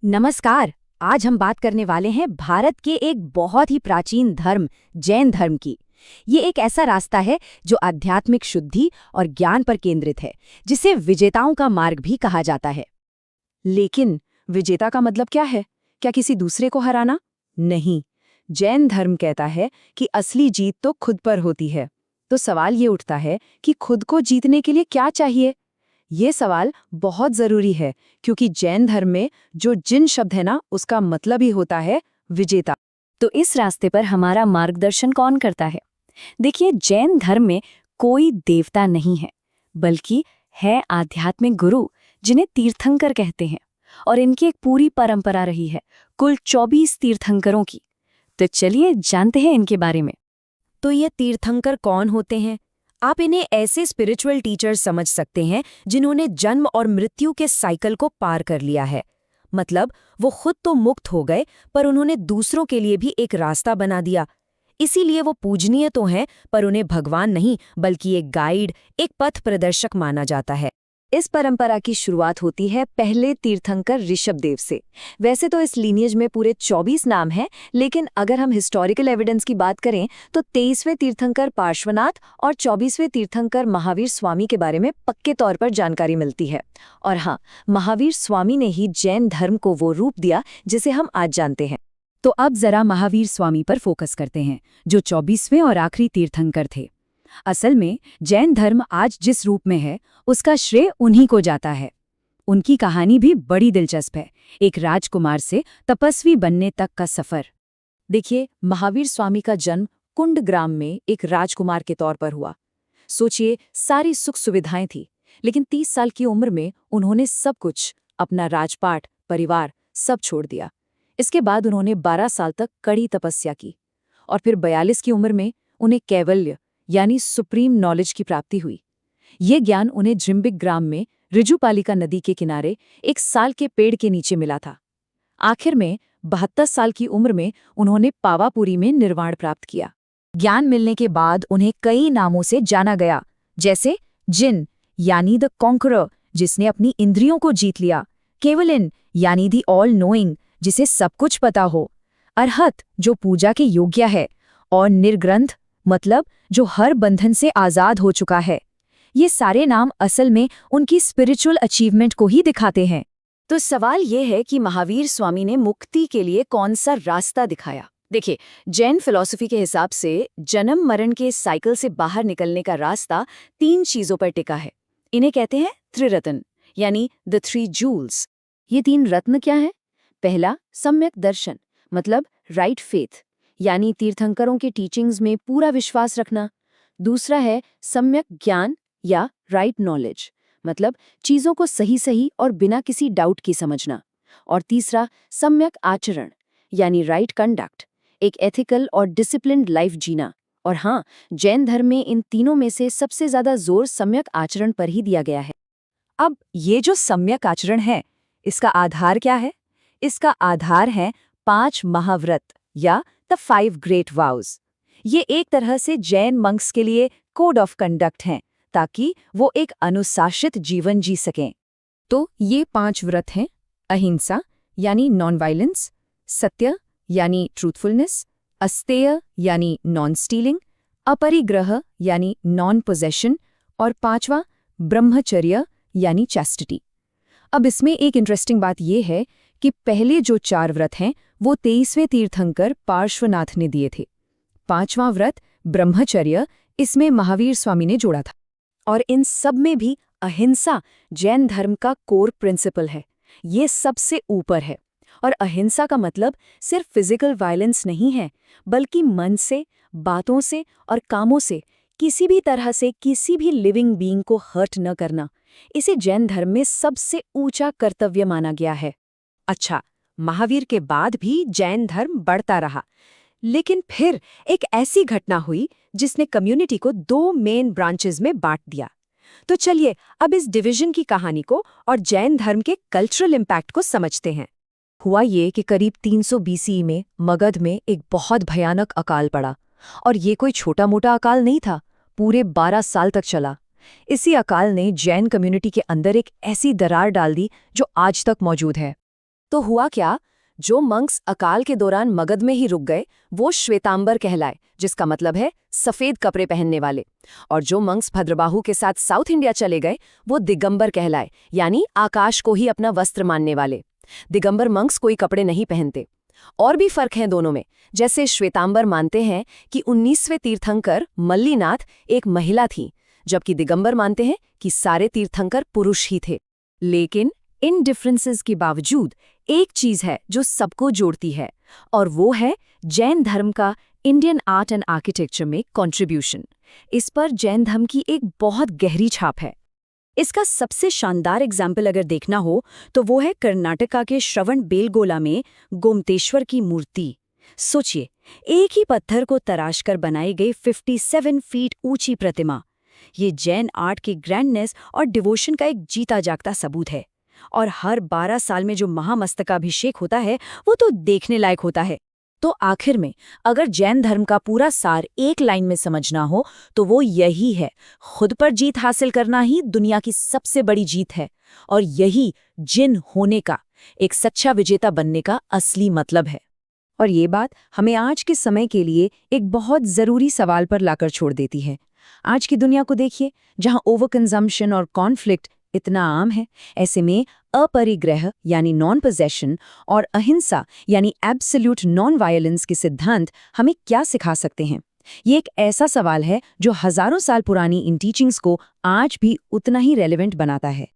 नमस्कार। आज हम बात करने वाले हैं भारत के एक बहुत ही प्राचीन धर्म जैन धर्म की। ये एक ऐसा रास्ता है जो आध्यात्मिक शुद्धि और ज्ञान पर केंद्रित है, जिसे विजेताओं का मार्ग भी कहा जाता है। लेकिन विजेता का मतलब क्या है? क्या किसी दूसरे को हराना? नहीं। जैन धर्म कहता है कि असली जीत तो खुद पर होती है। तो सवाल ये उठता है कि खुद को जीतने के लिए क्या चाहिए? ये सवाल बहुत जरूरी है, क्योंकि जैन धर्म में जो जिन शब्द है ना, उसका मतलब ही होता है विजेता। तो इस रास्ते पर हमारा मार्गदर्शन कौन करता है? देखिए, जैन धर्म में कोई देवता नहीं है, बल्कि है आध्यात्मिक गुरु, जिन्हें तीर्थंकर कहते हैं। और इनकी एक पूरी परंपरा रही है, कुल 24 तीर्थंकरों की। तो चलिए जानते हैं इनके बारे में। तो ये तीर्थंकर कौन होते हैं? आप इन्हें ऐसे स्पिरिचुअल टीचर्स समझ सकते हैं जिन्होंने जन्म और मृत्यु के साइकिल को पार कर लिया है। मतलब वो खुद तो मुक्त हो गए, पर उन्होंने दूसरों के लिए भी एक रास्ता बना दिया। इसीलिए वो पूजनीय तो हैं, पर उन्हें भगवान नहीं बल्कि एक गाइड, एक पथ प्रदर्शक माना जाता है। इस परंपरा की शुरुआत होती है पहले तीर्थंकर ऋषभदेव से। वैसे तो इस लीनियज में पूरे 24 नाम हैं, लेकिन अगर हम हिस्टोरिकल एविडेंस की बात करें तो 23वें तीर्थंकर पार्श्वनाथ और 24वें तीर्थंकर महावीर स्वामी के बारे में पक्के तौर पर जानकारी मिलती है। और हाँ, महावीर स्वामी ने ही जैन धर्म को वो रूप दिया जिसे हम आज जानते हैं। तो अब जरा महावीर स्वामी पर फोकस करते हैं, जो 24वें और आखिरी तीर्थंकर थे। असल में जैन धर्म आज जिस रूप में है, उसका श्रेय उन्हीं को जाता है। उनकी कहानी भी बड़ी दिलचस्प है, एक राजकुमार से तपस्वी बनने तक का सफर। देखिए, महावीर स्वामी का जन्म कुंड ग्राम में एक राजकुमार के तौर पर हुआ। सोचिए, सारी सुख सुविधाएं थी, लेकिन 30 साल की उम्र में उन्होंने सब कुछ, अपना राजपाट, परिवार, सब छोड़ दिया। इसके बाद उन्होंने 12 साल तक कड़ी तपस्या की, और फिर 42 की उम्र में उन्हें कैवल्य यानी सुप्रीम नॉलेज की प्राप्ति हुई। ये ज्ञान उन्हें जिम्बिक ग्राम में ऋजुपालिका नदी के किनारे एक साल के पेड़ के नीचे मिला था। आखिर में 72 साल की उम्र में उन्होंने पावापुरी में निर्वाण प्राप्त किया। ज्ञान मिलने के बाद उन्हें कई नामों से जाना गया, जैसे जिन यानी द कॉन्करर, जिसने अपनी इंद्रियों को जीत लिया; केवलिन यानी दी ऑल नोइंग, जिसे सब कुछ पता हो; अरहत, जो पूजा के योग्य है; और निर्ग्रंथ, मतलब जो हर बंधन से आजाद हो चुका है। ये सारे नाम असल में उनकी स्पिरिचुअल अचीवमेंट को ही दिखाते हैं। तो सवाल ये है कि महावीर स्वामी ने मुक्ति के लिए कौन सा रास्ता दिखाया? देखिए, जैन फिलॉसफी के हिसाब से जन्म मरण के साइकिल से बाहर निकलने का रास्ता 3 चीजों पर टिका है। इन्हें कहते हैं त्रिरत्न, यानी द 3 जूल्स। ये 3 रत्न क्या हैं? पहला, सम्यक दर्शन, मतलब राइट फेथ, यानी तीर्थंकरों के टीचिंग्स में पूरा विश्वास रखना। दूसरा है सम्यक ज्ञान या राइट नॉलेज, मतलब चीजों को सही सही और बिना किसी डाउट की समझना। और तीसरा, सम्यक आचरण, यानी राइट कंडक्ट, एक एथिकल और डिसिप्लिन्ड लाइफ जीना। और हाँ, जैन धर्म में इन तीनों में से सबसे ज्यादा जोर सम्यक आचरण पर ही दिया गया है। अब ये जो सम्यक आचरण है, इसका आधार क्या है? इसका आधार है 5 महाव्रत या द 5 ग्रेट वाउज। ये एक तरह से जैन मंक्स के लिए कोड ऑफ कंडक्ट हैं, ताकि वो एक अनुशासित जीवन जी सकें। तो ये 5 व्रत हैं: अहिंसा यानी नॉन वायलेंस, सत्य यानी ट्रूथफुलनेस, अस्तेय यानी नॉन स्टीलिंग, अपरिग्रह यानी नॉन पोजेशन, और 5वां ब्रह्मचर्य यानी चैस्टिटी। अब इसमें एक इंटरेस्टिंग बात यह है कि पहले जो 4 व्रत हैं वो 23वें तीर्थंकर पार्श्वनाथ ने दिए थे। 5वां व्रत ब्रह्मचर्य, इसमें महावीर स्वामी ने जोड़ा था। और इन सब में भी अहिंसा जैन धर्म का कोर प्रिंसिपल है। ये सबसे ऊपर है। और अहिंसा का मतलब सिर्फ फिजिकल वायलेंस नहीं है, बल्कि मन से, बातों से और कामों से किसी भी तरह से किसी भी लिविंग बीइंग को हर्ट न करना। इसे जैन धर्म में सबसे ऊंचा कर्तव्य माना गया है। अच्छा, महावीर के बाद भी जैन धर्म बढ़ता रहा, लेकिन फिर एक ऐसी घटना हुई जिसने कम्युनिटी को 2 मेन ब्रांचेस में बांट दिया। तो चलिए अब इस डिवीजन की कहानी को और जैन धर्म के कल्चरल इम्पैक्ट को समझते हैं। हुआ ये कि करीब 300 BCE में मगध में एक बहुत भयानक अकाल पड़ा, और ये कोई छोटा मोटा अकाल नहीं था, पूरे 12 साल तक चला। इसी अकाल ने जैन कम्युनिटी के अंदर एक ऐसी दरार डाल दी जो आज तक मौजूद है। तो हुआ क्या? जो मंक्स अकाल के दौरान मगध में ही रुक गए वो श्वेतांबर कहलाए, जिसका मतलब है सफेद कपड़े पहनने वाले। और जो मंक्स भद्रबाहु के साथ साउथ इंडिया चले गए वो दिगंबर कहलाए, यानी आकाश को ही अपना वस्त्र मानने वाले। दिगंबर मंक्स कोई कपड़े नहीं पहनते। और भी फर्क हैं दोनों में। जैसे श्वेतांबर मानते हैं कि 19वें तीर्थंकर मल्लीनाथ एक महिला थी, जबकि दिगंबर मानते हैं कि सारे तीर्थंकर पुरुष ही थे। लेकिन इन डिफरेंसेस के बावजूद एक चीज है जो सबको जोड़ती है, और वो है जैन धर्म का इंडियन आर्ट एंड आर्किटेक्चर में कंट्रीब्यूशन। इस पर जैन धर्म की एक बहुत गहरी छाप है। इसका सबसे शानदार एग्जाम्पल अगर देखना हो तो वो है कर्नाटका के श्रवण बेलगोला में गोमतेश्वर की मूर्ति। सोचिए, एक ही पत्थर को तराश कर बनाई गई 57 फीट ऊंची प्रतिमा। ये जैन आर्ट की ग्रैंडनेस और डिवोशन का एक जीता जागता सबूत है। और हर 12 साल में जो महामस्तकाभिषेक होता है वो तो देखने लायक होता है। तो आखिर में अगर जैन धर्म का पूरा सार एक लाइन में समझना हो तो वो यही है, खुद पर जीत हासिल करना ही दुनिया की सबसे बड़ी जीत है। और यही जिन होने का, एक सच्चा विजेता बनने का असली मतलब है। और ये बात हमें आज के समय के लिए एक बहुत ज़रूरी सवाल पर लाकर छोड़ देती है। आज की दुनिया को देखिए, जहां ओवर कंजम्पशन और कॉन्फ्लिक्ट इतना आम है। ऐसे में अपरिग्रह यानी नॉन पोजेशन और अहिंसा यानी एब्सोल्यूट नॉन वायलेंस के सिद्धांत हमें क्या सिखा सकते हैं? ये एक ऐसा सवाल है जो हजारों साल पुरानी इन टीचिंग्स को आज भी उतना ही रेलेवेंट बनाता है।